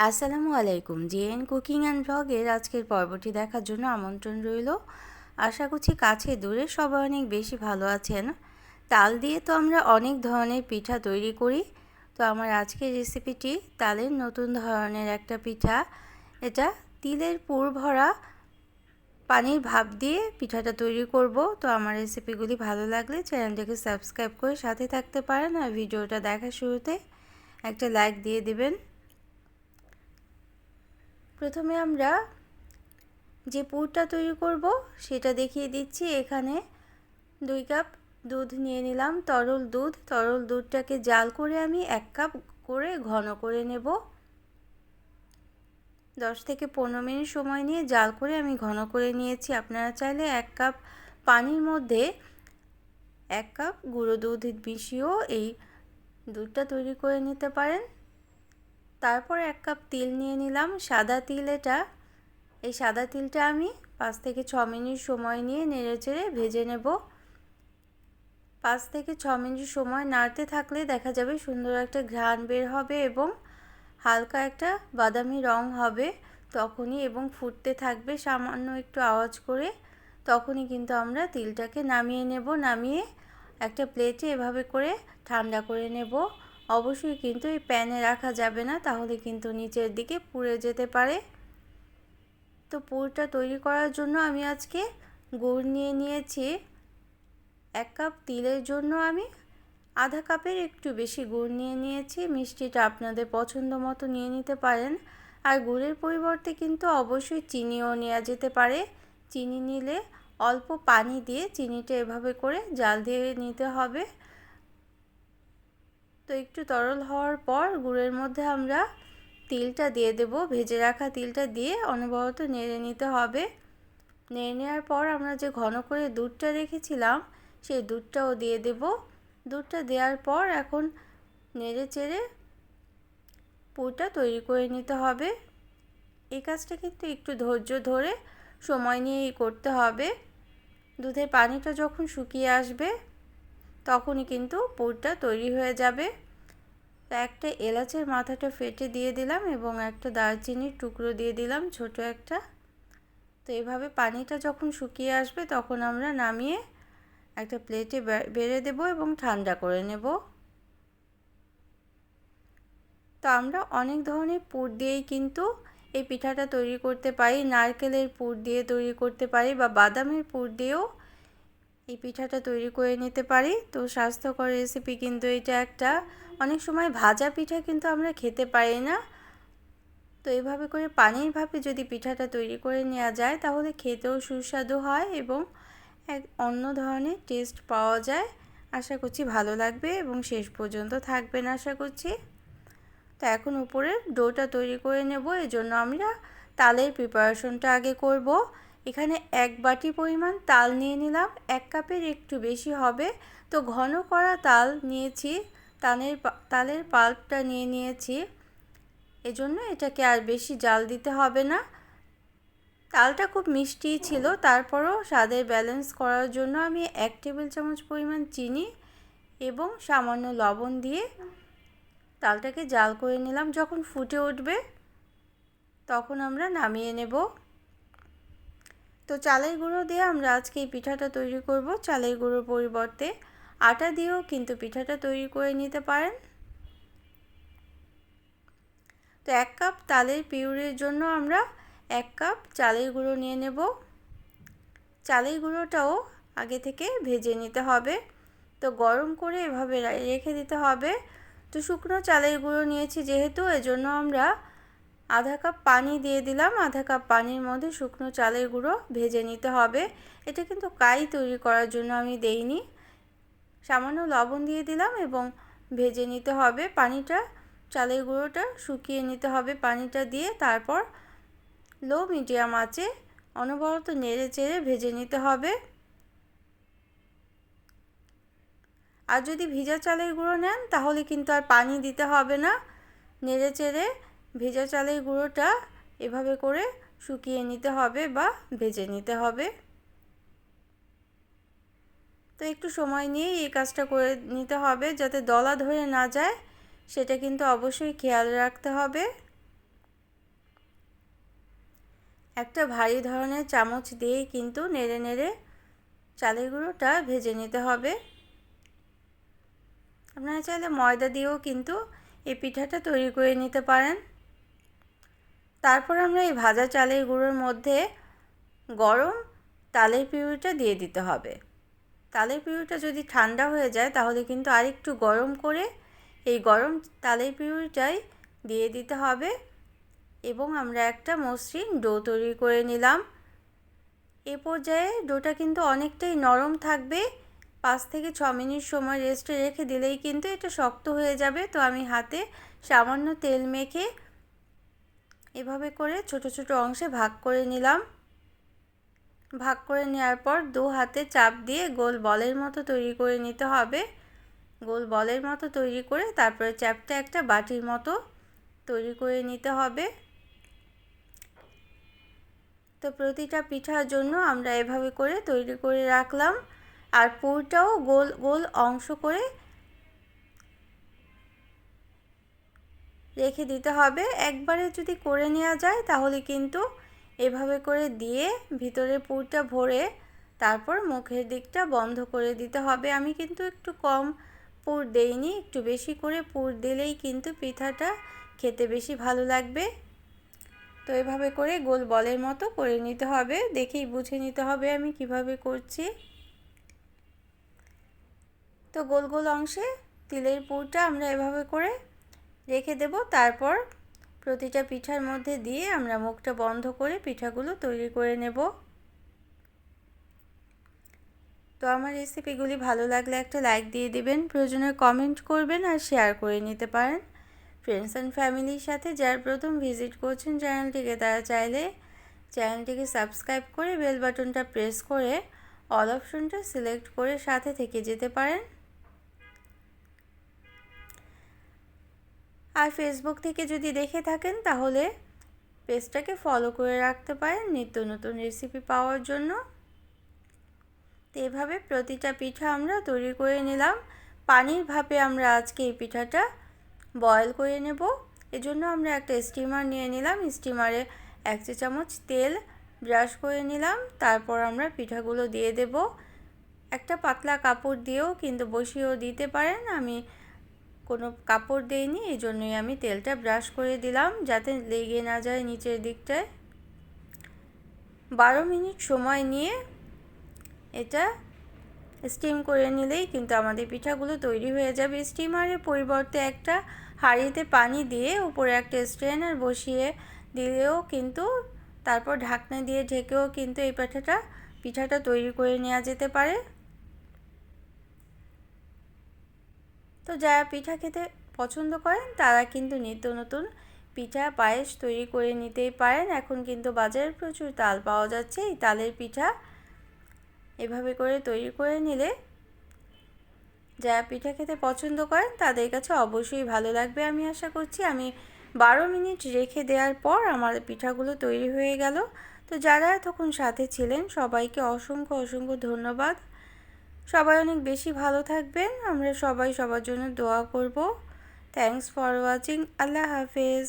আসসালামু আলাইকুম। JN cooking and ব্লগের আজকের পর্বটি দেখার জন্য আমন্ত্রণ রইল। আশা করছি কাছে দূরে সবাই অনেক বেশি ভালো আছেন। তাল দিয়ে তো আমরা অনেক ধরনের পিঠা তৈরি করি। তো আমার আজকের রেসিপিটি তালের নতুন ধরনের একটা পিঠা। এটা তিলের পুর ভরা পানির ভাপ দিয়ে পিঠাটা তৈরি করব। তো আমার রেসিপিগুলি ভালো লাগলে চ্যানেলটাকে সাবস্ক্রাইব করে সাথে থাকতে পারেন, আর ভিডিওটা দেখার শুরুতে একটা লাইক দিয়ে দিবেন। প্রথমে আমরা যে পুরটা তৈরি করব সেটা দেখিয়ে দিচ্ছি। এখানে 2 কাপ দুধ নিয়ে নিলাম, তরল দুধটাকে জাল করে আমি 1 কাপ করে ঘন করে নেব। 10 থেকে 15 মিনিট সময় নিয়ে জাল করে আমি ঘন করে নিয়েছি। আপনারা চাইলে 1 কাপ পানির মধ্যে 1 কাপ গুঁড়ো দুধ মিশিয়েও এই দুধটা তৈরি করে নিতে পারেন। তারপর 1 কাপ তিল নিয়ে নিলাম, সাদা তিল এটা। এই সাদা তিলটা আমি 5 থেকে 6 মিনিট সময় নিয়ে নেড়েচেড়ে ভেজে নেব। 5 থেকে 6 মিনিট সময় নাড়তে থাকলে দেখা যাবে সুন্দর একটা ঘ্রাণ বের হবে এবং হালকা একটা বাদামি রং হবে তখনই, এবং ফুটতে থাকবে সামান্য একটু আওয়াজ করে। তখনই কিন্তু আমরা তিলটাকে নামিয়ে নেব। নামিয়ে একটা প্লেটে এভাবে করে ঠান্ডা করে নেব। অবশ্যই কিন্তু এই প্যানে রাখা যাবে না, তাহলে কিন্তু নিচের দিকে পুড়ে যেতে পারে। তো পুরটা তৈরি করার জন্য আমি আজকে গুড় নিয়ে নিয়েছি। 1 কাপ তিলের জন্য আমি আধা কাপের একটু বেশি গুড় নিয়ে নিয়েছি। মিষ্টিটা আপনাদের পছন্দ মতো নিয়ে নিতে পারেন। আর গুড়ের পরিবর্তে কিন্তু অবশ্যই চিনিও নেওয়া যেতে পারে। চিনি নিলে অল্প পানি দিয়ে চিনিটা এভাবে করে জাল দিয়ে নিতে হবে। তো একটু তরল হওয়ার পর গুড়ের মধ্যে আমরা তিলটা দিয়ে দেব। ভেজে রাখা তিলটা দিয়ে অনবরত নেড়ে নিতে হবে। নেড়ে নেওয়ার পর আমরা যে ঘন করে দুধটা রেখেছিলাম সেই দুধটাও দিয়ে দেব। দুধটা দেওয়ার পর এখন নেড়ে চেড়ে পুরটা তৈরি করে নিতে হবে। এই কাজটা কিন্তু একটু ধৈর্য ধরে সময় নিয়েই করতে হবে। দুধের পানিটা যখন শুকিয়ে আসবে তখনই কিন্তু পুরটা তৈরি হয়ে যাবে। তো একটা এলাচের মাথাটা ফেটে দিয়ে দিলাম এবং একটা দারচিনির টুকরো দিয়ে দিলাম, ছোট একটা। তো এভাবে পানিটা যখন শুকিয়ে আসবে তখন আমরা নামিয়ে একটা প্লেটে বেড়ে দেব এবং ঠান্ডা করে নেব। তো আমরা অনেক ধরনের পুর দিয়েই কিন্তু এই পিঠাটা তৈরি করতে পারি। নারকেলের পুর দিয়ে তৈরি করতে পারি বা বাদামের পুর দিয়েও এই পিঠাটা তৈরি করে নিতে পারি। তো স্বাস্থ্যকর রেসিপি কিন্তু এটা একটা। অনেক সময় ভাজা পিঠা কিন্তু আমরা খেতে পারি না। তো এভাবে করে পানির ভাপে যদি পিঠাটা তৈরি করে নেওয়া যায় তাহলে খেতেও সুস্বাদু হয় এবং এক অন্য ধরনের টেস্ট পাওয়া যায়। আশা করছি ভালো লাগবে এবং শেষ পর্যন্ত থাকবেন আশা করছি। তো এখন উপরে ডোটা তৈরি করে নেব। এজন্য আমরা তালের প্রিপারেশনটা আগে করব। এখানে 1 বাটি পরিমাণ তাল নিয়ে নিলাম, 1 কাপের একটু বেশি হবে। তো ঘন করা তাল নিয়েছি, তালের পাল্পটা নিয়ে নিয়েছি। এজন্য এটাকে আর বেশি জাল দিতে হবে না। তালটা খুব মিষ্টি ছিল, তারপরও স্বাদের ব্যালেন্স করার জন্য আমি 1 টেবিল চামচ পরিমাণ চিনি এবং সামান্য লবণ দিয়ে তালটাকে জাল করে নিলাম। যখন ফুটে উঠবে তখন আমরা নামিয়ে নেব। তো চালের গুঁড়ো দিয়ে আমরা আজকে এই পিঠাটা তৈরি করব। চালের গুঁড়োর পরিবর্তে আটা দিয়েও কিন্তু পিঠাটা তৈরি করে নিতে পারেন। তো 1 কাপ তালের পিউরির জন্য আমরা 1 কাপ চালের গুঁড়ো নিয়ে নেব। চালের গুঁড়োটাও আগে থেকে ভেজে নিতে হবে। তো গরম করে এভাবে রেখে দিতে হবে। তো শুকনো চালের গুঁড়ো নিয়েছি যেহেতু, এজন্য আমরা আধা কাপ পানি দিয়ে দিলাম। আধা কাপ পানির মধ্যে শুকনো চালের গুঁড়ো ভেজে নিতে হবে। এটা কিন্তু কাই তৈরি করার জন্য আমি দেইনি। সামান্য লবণ দিয়ে দিলাম এবং ভেজে নিতে হবে। পানিটা, চালের গুঁড়োটা শুকিয়ে নিতে হবে পানিটা দিয়ে। তারপর লো মিডিয়াম আঁচে অনবরত নেড়ে চেড়ে ভেজে নিতে হবে। আর যদি ভিজা চালের গুঁড়ো নেন তাহলে কিন্তু আর পানি দিতে হবে না। নেড়ে চেড়ে ভেজা চালের গুঁড়োটা এভাবে করে শুকিয়ে নিতে হবে বা ভেজে নিতে হবে। তো একটু সময় নিয়ে এই কাজটা করে নিতে হবে যাতে দলা ধরে না যায়, সেটা কিন্তু অবশ্যই খেয়াল রাখতে হবে। একটা ভারী ধরনের চামচ দিয়ে কিন্তু নেড়ে নেড়ে চালের গুঁড়োটা ভেজে নিতে হবে। আপনারা চাইলে ময়দা দিয়েও কিন্তু এই পিঠাটা তৈরি করে নিতে পারেন। তারপর আমরা এই ভাজা চালের গুঁড়োর মধ্যে গরম তালের পিউরিটা দিয়ে দিতে হবে। তালের পিউরিটা যদি ঠান্ডা হয়ে যায় তাহলে কিন্তু আরেকটু গরম করে এই গরম তালের পিউরিটাই দিয়ে দিতে হবে এবং আমরা একটা মসৃণ ডো তৈরি করে নিলাম। এ পর্যায়ে ডোটা কিন্তু অনেকটাই নরম থাকবে। 5 থেকে 6 মিনিট সময় রেস্টে রেখে দিলেই কিন্তু এটা শক্ত হয়ে যাবে। তো আমি হাতে সামান্য তেল মেখে এভাবে করে ছোট ছোট অংশে ভাগ করে নিলাম। ভাগ করে নেওয়ার পর 2 হাতে চাপ দিয়ে গোল বলের মতো তৈরি করে নিতে হবে। গোল বলের মতো তৈরি করে তারপরে চ্যাপটা একটা বাটির মতো তৈরি করে নিতে হবে। তো প্রতিটা পিঠার জন্য আমরা এভাবে করে তৈরি করে রাখলাম। আর পুরটাও গোল গোল অংশ করে রেখে দিতে হবে। একবারে যদি করে নেওয়া যায় তাহলে কিন্তু এভাবে করে দিয়ে ভিতরে পুরটা ভরে তারপর মুখের দিকটা বন্ধ করে দিতে হবে। আমি কিন্তু একটু কম পুর দেইনি, একটু বেশি করে পুর দিলেই কিন্তু পিঠাটা খেতে বেশি ভালো লাগবে। তো এভাবে করে গোল বলের মতো করে নিতে হবে। দেখেই বুঝে নিতে হবে আমি কিভাবে করছি। তো গোল গোল অংশে তিলের পুরটা আমরা এভাবে করে রেখে দেব। তারপর প্রতিটা পিঠার মধ্যে দিয়ে আমরা মুখটা বন্ধ করে পিঠাগুলো তৈরি করে নেব। তো আমার রেসিপিগুলি ভালো লাগলে একটা লাইক দিয়ে দিবেন, প্রয়োজনে কমেন্ট করবেন আর শেয়ার করে নিতে পারেন ফ্রেন্ডস অ্যান্ড ফ্যামিলির সাথে। যারা প্রথম ভিজিট করছেন চ্যানেলটিকে তারা চাইলে চ্যানেলটিকে সাবস্ক্রাইব করে বেল বাটনটা প্রেস করে অল অপশনটা সিলেক্ট করে সাথে থেকে যেতে পারেন। আর ফেসবুক থেকে যদি দেখে থাকেন তাহলে পেজটাকে ফলো করে রাখতে পারেন নিত্য নতুন রেসিপি পাওয়ার জন্য। তো এভাবে প্রতিটা পিঠা আমরা তৈরি করে নিলাম। পানির ভাপে আমরা আজকে এই পিঠাটা বয়েল করে নেব। এজন্য আমরা একটা স্টিমার নিয়ে নিলাম। স্টিমারে 1 চা চামচ তেল ব্রাশ করে নিলাম। তারপর আমরা পিঠাগুলো দিয়ে দেব। একটা পাতলা কাপড় দিয়েও কিন্তু বসিয়েও দিতে পারেন। আমি কোনো কাপড় দেইনি, এই জন্যই আমি তেলটা ব্রাশ করে দিলাম যাতে লেগে না যায় নিচের দিকটায়। 12 মিনিট সময় নিয়ে এটা স্টিম করে নিলেই কিন্তু আমাদের পিঠাগুলো তৈরি হয়ে যাবে। স্টিমারের পরিবর্তে একটা হাঁড়িতে পানি দিয়ে উপরে একটা স্ট্রেনার বসিয়ে দিলেও কিন্তু তারপর ঢাকনা দিয়ে ঢেকেও কিন্তু এই পিঠাটা তৈরি করে নেওয়া যেতে পারে। তো যারা পিঠা খেতে পছন্দ করেন তারা কিন্তু নিত্য নতুন পিঠা পায়েস তৈরি করে নিতেই পারেন। এখন কিন্তু বাজারে প্রচুর তাল পাওয়া যাচ্ছে। এই তালের পিঠা এভাবে করে তৈরি করে নিলে যারা পিঠা খেতে পছন্দ করেন তাদের কাছে অবশ্যই ভালো লাগবে। আমি আশা করছি আমি 12 মিনিট রেখে দেওয়ার পর আমার পিঠাগুলো তৈরি হয়ে গেল। তো যারা এতক্ষণ সাথে ছিলেন সবাইকে অসংখ্য অসংখ্য ধন্যবাদ। সবাই অনেক বেশি ভালো থাকবেন। আমরা সবাই সবার জন্য দোয়া করব। Thanks for watching. আল্লাহ হাফেজ।